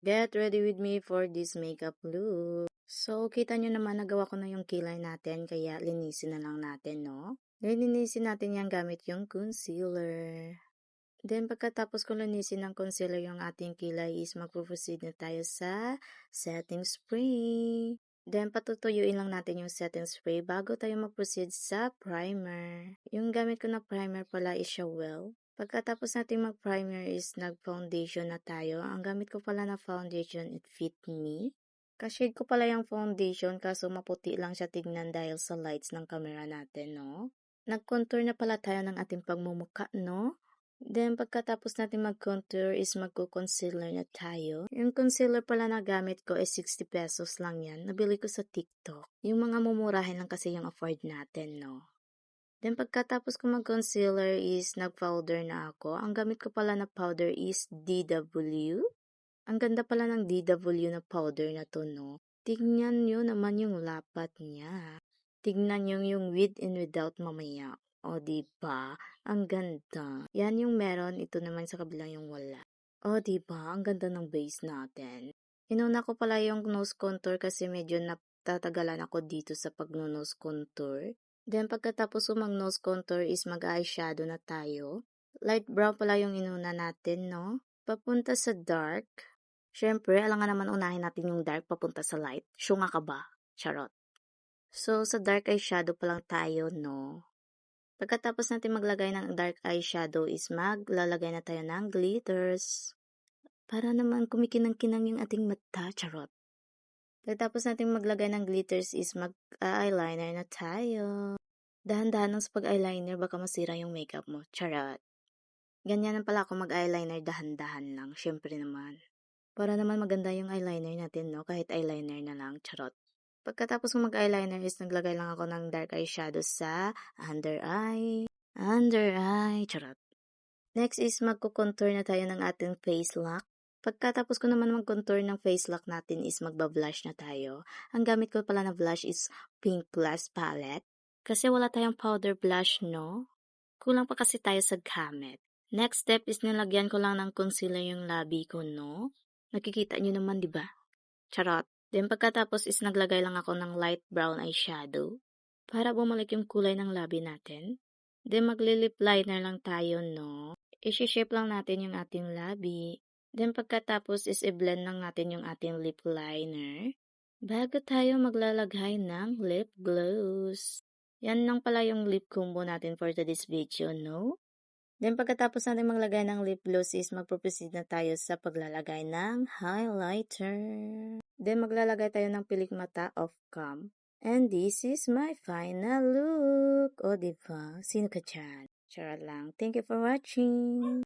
Get ready with me for this makeup look. So, kita nyo naman nagawa ko na yung kilay natin, kaya linisin na lang natin, no? Linisin natin yan gamit yung concealer. Then, pagkatapos ko linisin ng concealer yung ating kilay is mag-proceed na tayo sa setting spray. Then, patutuyuin lang natin yung setting spray bago tayo mag-proceed sa primer. Yung gamit ko na primer pala is Shawel. Pagkatapos natin mag-primer is nag-foundation na tayo. Ang gamit ko pala na foundation, it Fit Me. Kashade ko pala yung foundation kaso maputi lang siya tignan dahil sa lights ng camera natin, no? Nag-contour na pala tayo ng ating pagmumuka, no? Then, pagkatapos natin mag-contour is magko-concealer na tayo. Yung concealer pala na gamit ko is 60 pesos lang yan. Nabili ko sa TikTok. Yung mga mumurahin lang kasi yung afford natin, no? Then, pagkatapos ko mag-concealer is nag-powder na ako. Ang gamit ko pala na powder is DW. Ang ganda pala ng DW na powder na to, no? Tignan nyo naman yung lapat niya. Tignan nyo yung with and without mamaya. O, diba? Ang ganda. Yan yung meron, ito naman sa kabilang yung wala. O, diba? Ang ganda ng base natin. Inuna ko pala yung nose contour kasi medyo natatagalan ako dito sa pag-nose contour. Then, pagkatapos ko mag-nose contour is mag-eyeshadow na tayo. Light brown pala yung inuna natin, no? Papunta sa dark. Siyempre, alangan naman unahin natin yung dark papunta sa light. Syunga ka ba? Charot. So, sa dark eyeshadow pa lang tayo, no? Pagkatapos natin maglagay ng dark eyeshadow is maglalagay na tayo ng glitters. Para naman kumikinang-kinang yung ating mata, charot. Pagkatapos natin maglagay ng glitters is mag-eyeliner na tayo. Dahan-dahan lang sa pag-eyeliner, baka masira yung makeup mo, charot. Ganyan pala ako mag-eyeliner, dahan-dahan lang, syempre naman. Para naman maganda yung eyeliner natin, no? Kahit eyeliner na lang, charot. Pagkatapos ko mag-eyeliner is naglagay lang ako ng dark eyeshadow sa under eye, charot. Next is magko-contour na tayo ng ating face lock. Pagkatapos ko naman mag-contour ng face lock natin is magba-blush na tayo. Ang gamit ko pala na blush is Pink Plus Palette. Kasi wala tayong powder blush, no? Kulang pa kasi tayo sa gamit. Next step is nilagyan ko lang ng concealer yung labi ko, no? Nakikita nyo naman, di ba? Charot. Then pagkatapos is naglagay lang ako ng light brown eyeshadow para bumalik yung kulay ng labi natin. Then magli-lip liner lang tayo, no? I-shape lang natin yung ating labi. Then pagkatapos is i-blend lang natin yung ating lip liner bago tayo maglalagay ng lip gloss. Yan lang pala yung lip combo natin for today's video, no? Then pagkatapos natin maglagay ng lip gloss is magpo-proceed na tayo sa paglalagay ng highlighter. Then maglalagay tayo ng pilik mata off cam. And this is my final look. O diba? Sino ka dyan? Charot lang. Thank you for watching.